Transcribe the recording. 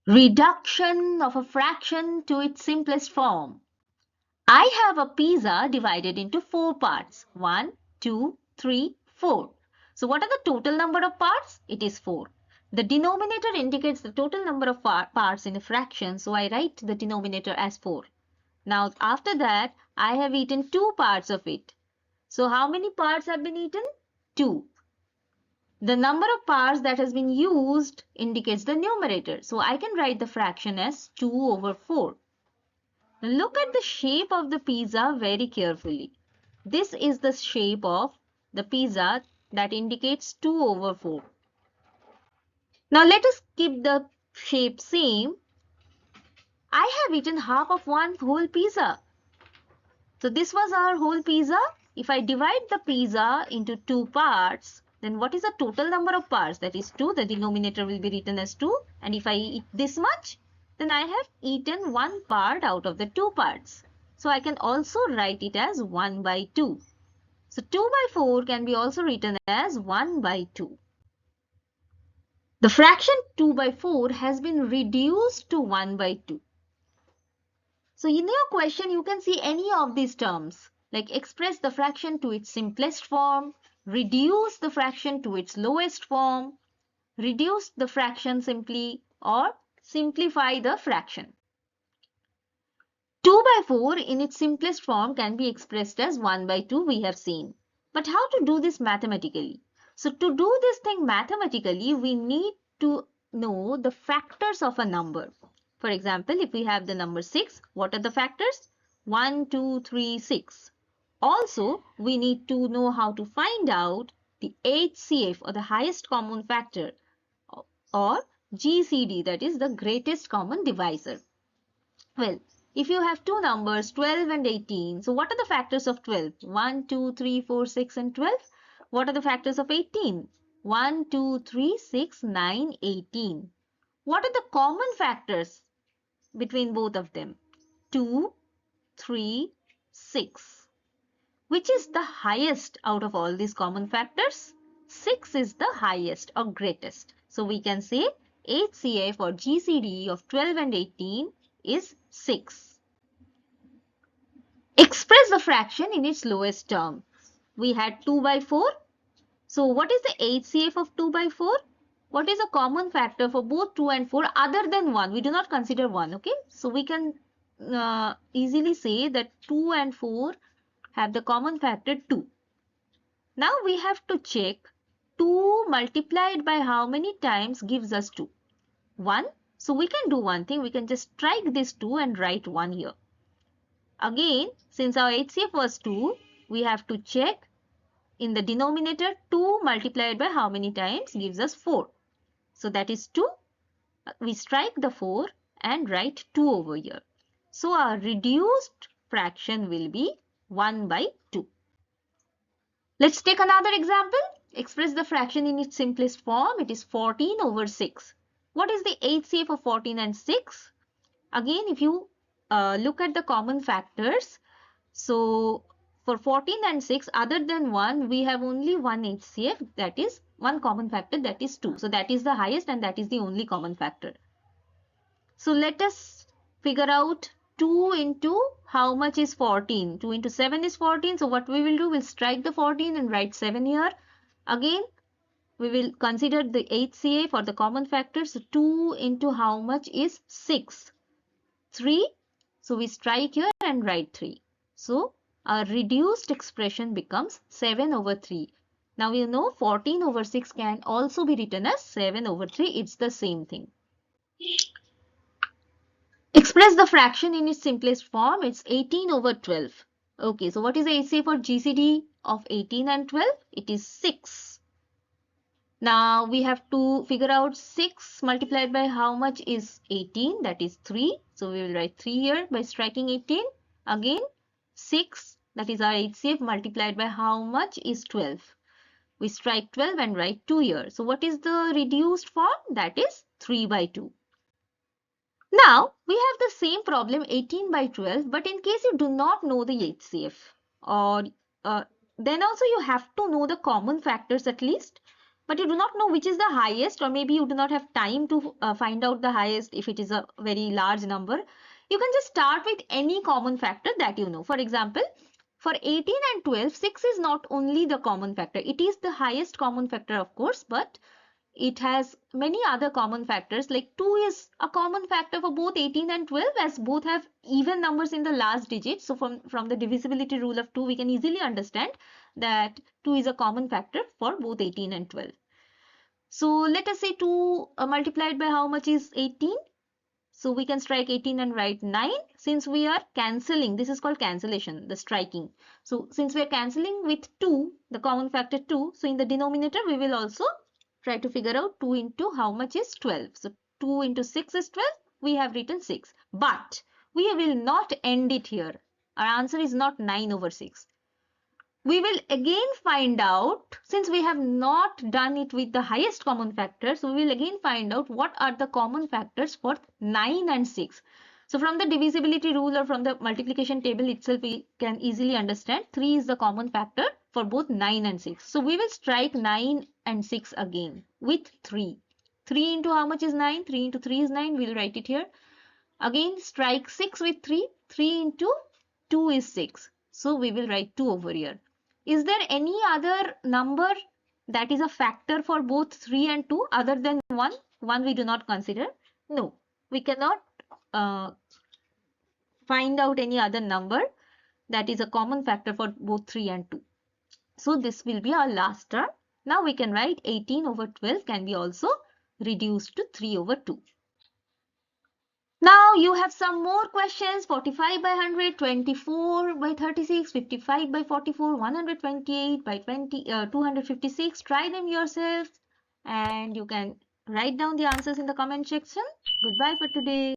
Reduction of a fraction to its simplest form. I have a pizza divided into 4 parts. 1, 2, 3, 4. So what are the total number of parts? It is 4. The denominator indicates the total number of parts in a fraction, so I write the denominator as 4. Now after that, I have eaten 2 parts of it. So how many parts have been eaten? 2. The number of parts that has been used indicates the numerator. So I can write the fraction as 2 over 4. Look at the shape of the pizza very carefully. This is the shape of the pizza that indicates 2 over 4. Now let us keep the shape same. I have eaten half of one whole pizza. So this was our whole pizza. If I divide the pizza into 2 parts, then what is the total number of parts? That is 2. The denominator will be written as 2. And if I eat this much, then I have eaten 1 part out of the 2 parts. So I can also write it as 1 by 2. So 2 by 4 can be also written as 1 by 2. The fraction 2 by 4 has been reduced to 1 by 2. So in your question, you can see any of these terms, like express the fraction to its simplest form, reduce the fraction to its lowest form, reduce the fraction simply, or simplify the fraction. 2 by 4 in its simplest form can be expressed as 1 by 2, we have seen. But how to do this mathematically? So to do this thing mathematically, we need to know the factors of a number. For example, if we have the number 6, what are the factors? 1, 2, 3, 6. Also, we need to know how to find out the HCF, or the highest common factor, or GCD, that is the greatest common divisor. Well, if you have two numbers 12 and 18, so what are the factors of 12? 1, 2, 3, 4, 6 and 12. What are the factors of 18? 1, 2, 3, 6, 9, 18. What are the common factors between both of them? 2, 3, 6. Which is the highest out of all these common factors? 6 is the highest or greatest. So we can say HCF or GCD of 12 and 18 is 6. Express the fraction in its lowest term. We had 2 by 4. So what is the HCF of 2 by 4? What is a common factor for both 2 and 4 other than 1? We do not consider 1, okay? So we can easily say that 2 and 4 have the common factor 2. Now we have to check 2 multiplied by how many times gives us 2? 1. So we can do one thing. We can just strike this 2 and write 1 here. Again, since our HCF was 2, we have to check in the denominator 2 multiplied by how many times gives us 4. So that is 2. We strike the 4 and write 2 over here. So our reduced fraction will be 1 by 2. Let's take another example. Express the fraction in its simplest form. It is 14 over 6. What is the HCF of 14 and 6? Again, if you look at the common factors, so for 14 and 6, other than 1, we have only one HCF, that is one common factor, that is 2. So that is the highest and that is the only common factor. So let us figure out 2 into how much is 14. 2 into 7 is 14. So what we will do, we'll strike the 14 and write 7 here. Again, we will consider the HCF for the common factor. So 2 into how much is 6? 3. So we strike here and write 3. So our reduced expression becomes 7 over 3. Now you know 14 over 6 can also be written as 7 over 3. It's the same thing. Express the fraction in its simplest form. It's 18 over 12. Okay, so what is the HCF for GCD of 18 and 12? It is 6. Now we have to figure out 6 multiplied by how much is 18, that is 3. So we will write 3 here by striking 18. Again 6, that is our HCF, multiplied by how much is 12. We strike 12 and write 2 here. So what is the reduced form? That is 3 by 2. Now we have the same problem 18 by 12, but in case you do not know the HCF, or then also you have to know the common factors at least. but you do not know which is the highest, or maybe you do not have time to find out the highest if it is a very large number, you can just start with any common factor that you know. For example, for 18 and 12, 6 is not only the common factor. It is the highest common factor, of course, but it has many other common factors. Like 2 is a common factor for both 18 and 12, as both have even numbers in the last digit. So from the divisibility rule of 2, we can easily understand that 2 is a common factor for both 18 and 12. So let us say 2 multiplied by how much is 18? So we can strike 18 and write 9. Since we are cancelling, this is called cancellation, the striking. So since we are cancelling with 2, the common factor 2, so in the denominator we will also try to figure out 2 into how much is 12. So 2 into 6 is 12. We have written 6. But we will not end it here. Our answer is not 9 over 6. We will again find out, since we have not done it with the highest common factor, so we will again find out what are the common factors for 9 and 6. So from the divisibility rule or from the multiplication table itself, we can easily understand 3 is the common factor for both 9 and 6. So we will strike 9 and 6 again with 3. 3 into how much is 9? 3 into 3 is 9. We'll write it here. Again strike 6 with 3. 3 into 2 is 6. So we will write 2 over here. Is there any other number that is a factor for both 3 and 2 other than 1? 1 we do not consider. No, we cannot find out any other number that is a common factor for both 3 and 2. So this will be our last term. Now we can write 18 over 12 can be also reduced to 3 over 2. Now you have some more questions. 45 by 100, 24 by 36, 55 by 44, 128 by 256. Try them yourself and you can write down the answers in the comment section. Goodbye for today.